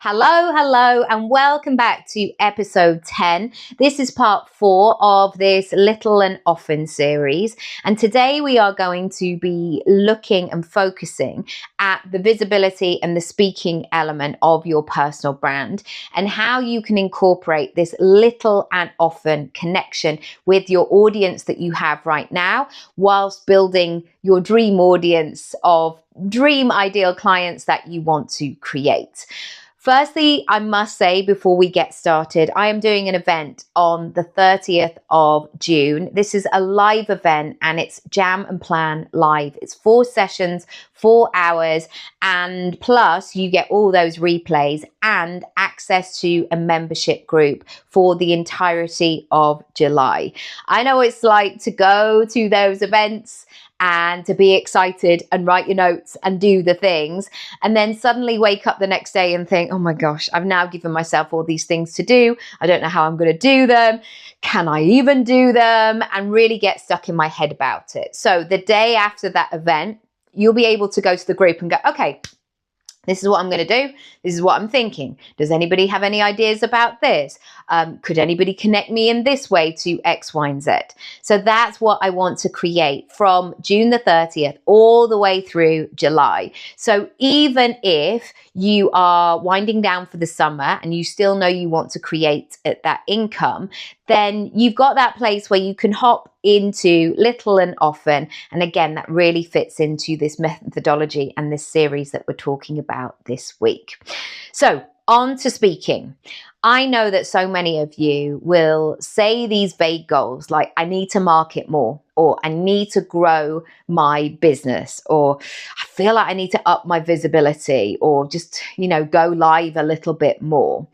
Hello, and welcome back to episode 10. This is part 4 of this Little and Often series. And today we are going to be looking and focusing at the visibility and the speaking element of your personal brand and how you can incorporate this little and often connection with your audience that you have right now, whilst building your dream audience of dream ideal clients that you want to create. Firstly, I must say before we get started, I am doing an event on the 30th of June. This is a live event and it's Jam and Plan Live. It's 4 sessions, 4 hours, and plus you get all those replays and access to a membership group for the entirety of July. I know it's like to go to those events and to be excited and write your notes and do the things, and then suddenly wake up the next day and think, oh my gosh, I've now given myself all these things to do. I don't know how I'm going to do them. Can I even do them? And really get stuck in my head about it. So the day after that event, you'll be able to go to the group and go, okay, this is what I'm going to do. This is what I'm thinking. Does anybody have any ideas about this? Could anybody connect me in this way to X, Y, and Z? So that's what I want to create from June the 30th all the way through July. So even if you are winding down for the summer and you still know you want to create that income, then you've got that place where you can hop into little and often. And again, that really fits into this methodology and this series that we're talking about this week. So on to speaking. I know that so many of you will say these vague goals like, I need to market more, or I need to grow my business, or I feel like I need to up my visibility, or just, go live a little bit more.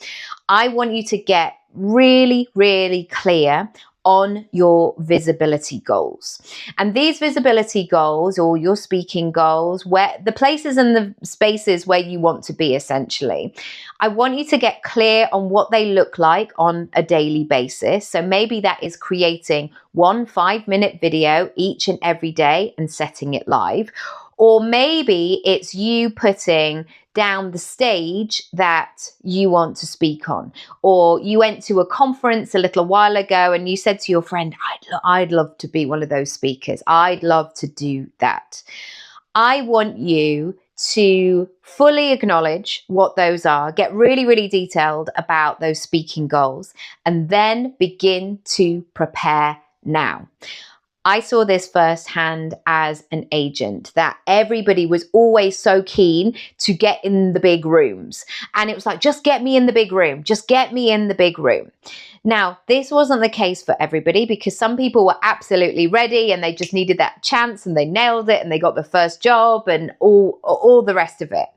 I want you to get really, really clear on your visibility goals. And these visibility goals, or your speaking goals, where the places and the spaces where you want to be, essentially, I want you to get clear on what they look like on a daily basis. So maybe that is creating 1 5-minute video each and every day and setting it live. Or maybe it's you putting down the stage that you want to speak on. Or you went to a conference a little while ago and you said to your friend, I'd love to be one of those speakers. I'd love to do that. I want you to fully acknowledge what those are, get really, really detailed about those speaking goals, and then begin to prepare now. I saw this firsthand as an agent, that everybody was always so keen to get in the big rooms. And it was like, just get me in the big room. Just get me in the big room. Now, this wasn't the case for everybody, because some people were absolutely ready and they just needed that chance and they nailed it and they got the first job and all the rest of it.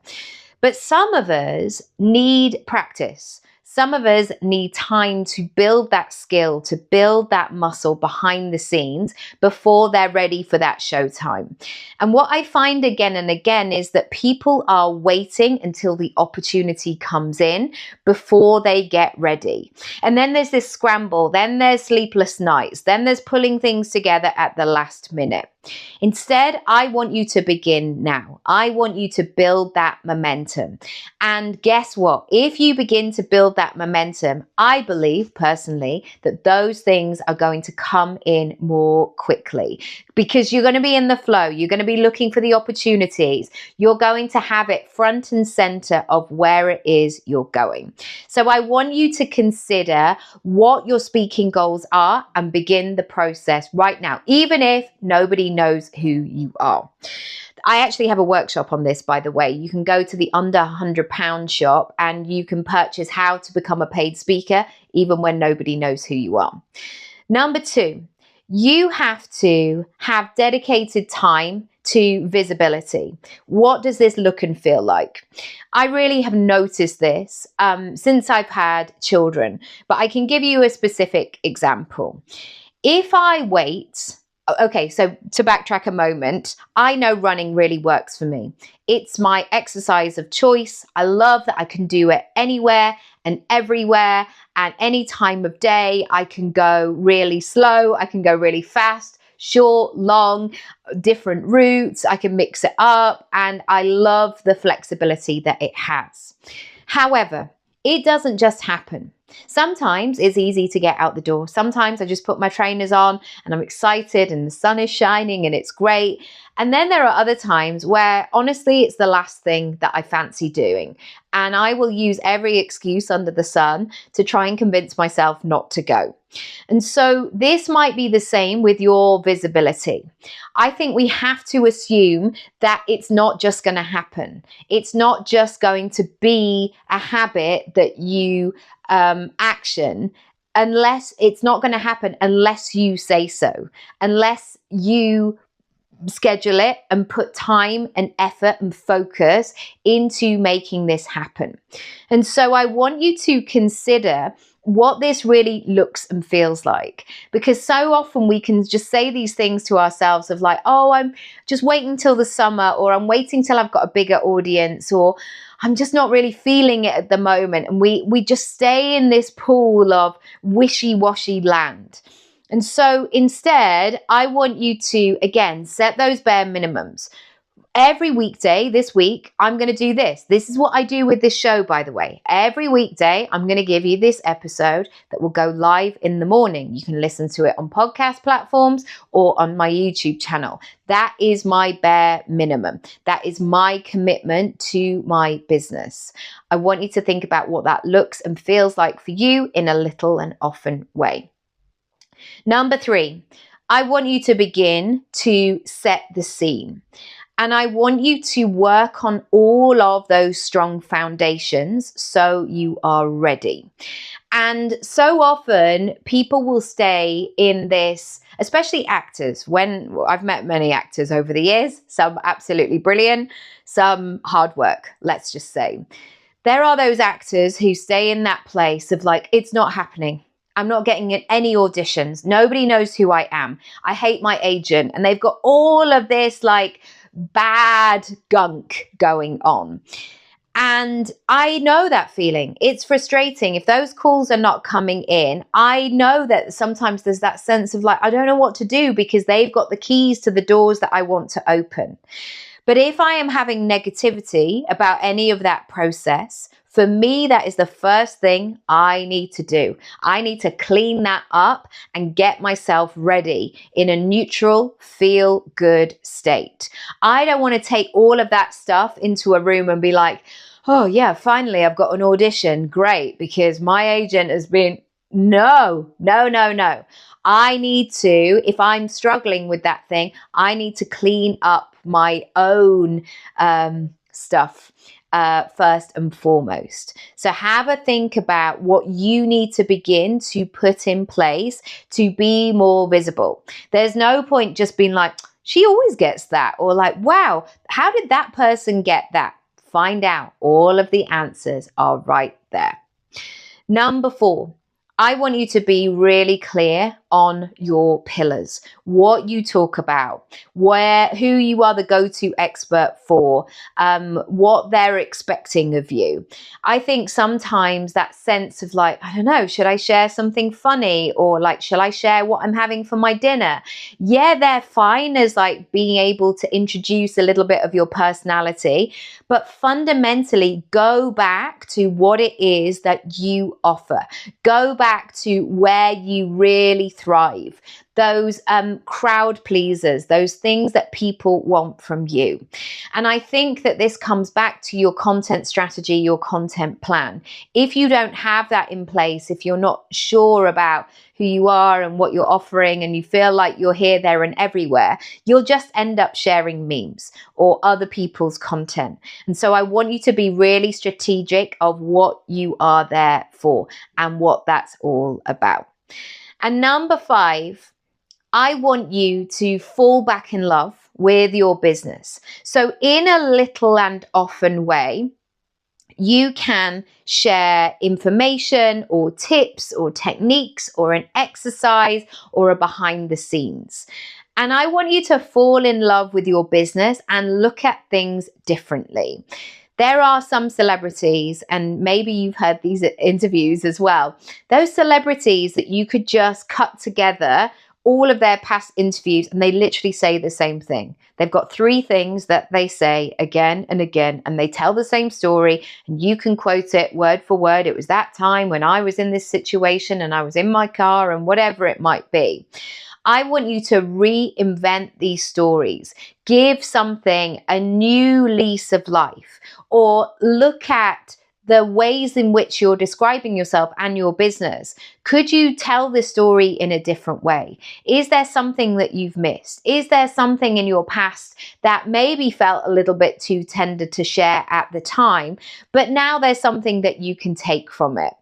But some of us need practice. Some of us need time to build that skill, to build that muscle behind the scenes before they're ready for that showtime. And what I find again and again is that people are waiting until the opportunity comes in before they get ready. And then there's this scramble, then there's sleepless nights, then there's pulling things together at the last minute. Instead, I want you to begin now. I want you to build that momentum. And guess what? If you begin to build that momentum, I believe personally that those things are going to come in more quickly, because you're going to be in the flow. You're going to be looking for the opportunities. You're going to have it front and center of where it is you're going. So I want you to consider what your speaking goals are and begin the process right now, even if nobody knows who you are. I actually have a workshop on this, by the way. You can go to the under £100 shop and you can purchase how to become a paid speaker, even when nobody knows who you are. Number 2, you have to have dedicated time to visibility. What does this look and feel like? I really have noticed this since I've had children, but I can give you a specific example. If I wait, okay, so to backtrack a moment, I know running really works for me. It's my exercise of choice. I love that I can do it anywhere and everywhere and any time of day. I can go really slow. I can go really fast, short, long, different routes. I can mix it up, and I love the flexibility that it has. However, it doesn't just happen. Sometimes it's easy to get out the door. Sometimes I just put my trainers on and I'm excited and the sun is shining and it's great. And then there are other times where honestly, it's the last thing that I fancy doing. And I will use every excuse under the sun to try and convince myself not to go. And so this might be the same with your visibility. I think we have to assume that it's not just going to happen. It's not just going to be a habit that you action unless it's not going to happen unless you say so, unless you schedule it and put time and effort and focus into making this happen. And so I want you to consider what this really looks and feels like, because so often we can just say these things to ourselves of like, oh, I'm just waiting till the summer, or I'm waiting till I've got a bigger audience, or I'm just not really feeling it at the moment. And we just stay in this pool of wishy-washy land. And so instead, I want you to, again, set those bare minimums. Every weekday this week, I'm going to do this. This is what I do with this show, by the way. Every weekday, I'm going to give you this episode that will go live in the morning. You can listen to it on podcast platforms or on my YouTube channel. That is my bare minimum. That is my commitment to my business. I want you to think about what that looks and feels like for you in a little and often way. Number 3, I want you to begin to set the scene. And I want you to work on all of those strong foundations so you are ready. And so often people will stay in this, especially actors. When I've met many actors over the years, some absolutely brilliant, some hard work, let's just say. There are those actors who stay in that place of like, it's not happening. I'm not getting any auditions. Nobody knows who I am. I hate my agent. And they've got all of this like bad gunk going on. And I know that feeling. It's frustrating. If those calls are not coming in, I know that sometimes there's that sense of like, I don't know what to do because they've got the keys to the doors that I want to open. But if I am having negativity about any of that process, for me, that is the first thing I need to do. I need to clean that up and get myself ready in a neutral, feel good state. I don't want to take all of that stuff into a room and be like, oh yeah, finally I've got an audition. Great, because my agent has been, no. I need to, if I'm struggling with that thing, I need to clean up my own stuff first and foremost. So have a think about what you need to begin to put in place to be more visible. There's no point just being like, she always gets that, or like, wow, how did that person get that? Find out. All of the answers are right there. Number 4, I want you to be really clear on your pillars, what you talk about, who you are the go-to expert for, what they're expecting of you. I think sometimes that sense of like, I don't know, should I share something funny, or like, shall I share what I'm having for my dinner? Yeah, they're fine as like being able to introduce a little bit of your personality, but fundamentally go back to what it is that you offer. Go back to where you really thrive, those crowd pleasers, those things that people want from you. And I think that this comes back to your content strategy, your content plan. If you don't have that in place, if you're not sure about who you are and what you're offering, and you feel like you're here, there, and everywhere, you'll just end up sharing memes or other people's content. And so I want you to be really strategic of what you are there for and what that's all about. And number 5, I want you to fall back in love with your business. So in a little and often way, you can share information or tips or techniques or an exercise or a behind the scenes. And I want you to fall in love with your business and look at things differently. There are some celebrities, and maybe you've heard these interviews as well, those celebrities that you could just cut together all of their past interviews, and they literally say the same thing. They've got 3 things that they say again and again, and they tell the same story, and you can quote it word for word. It was that time when I was in this situation and I was in my car, and whatever it might be. I want you to reinvent these stories. Give something a new lease of life, or look at the ways in which you're describing yourself and your business. Could you tell this story in a different way? Is there something that you've missed? Is there something in your past that maybe felt a little bit too tender to share at the time, but now there's something that you can take from it?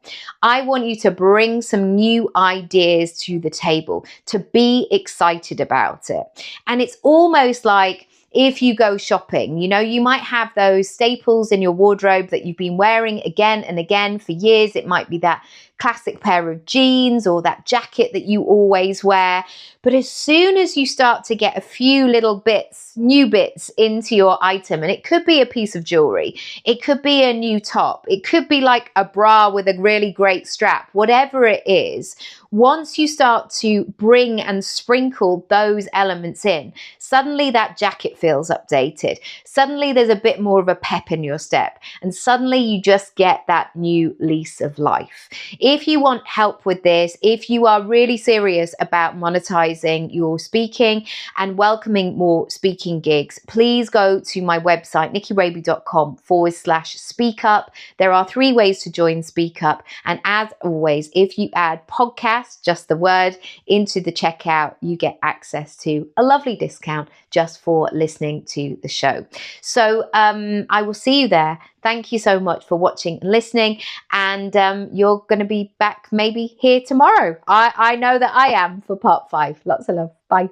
I want you to bring some new ideas to the table, to be excited about it. And it's almost like, if you go shopping, you might have those staples in your wardrobe that you've been wearing again and again for years. It might be that classic pair of jeans or that jacket that you always wear. But as soon as you start to get a few little bits, new bits into your item, and it could be a piece of jewelry, it could be a new top, it could be like a bra with a really great strap, whatever it is, once you start to bring and sprinkle those elements in, suddenly that jacket feels updated. Suddenly there's a bit more of a pep in your step, and suddenly you just get that new lease of life. If you want help with this, if you are really serious about monetizing your speaking and welcoming more speaking gigs, please go to my website, nikkiraby.com/speak up. There are 3 ways to join Speak Up. And as always, if you add podcast, just the word, into the checkout, you get access to a lovely discount just for listening to the show. So I will see you there. Thank you so much for watching and listening. And you're going to be back maybe here tomorrow. I know that I am, for part 5. Lots of love. Bye.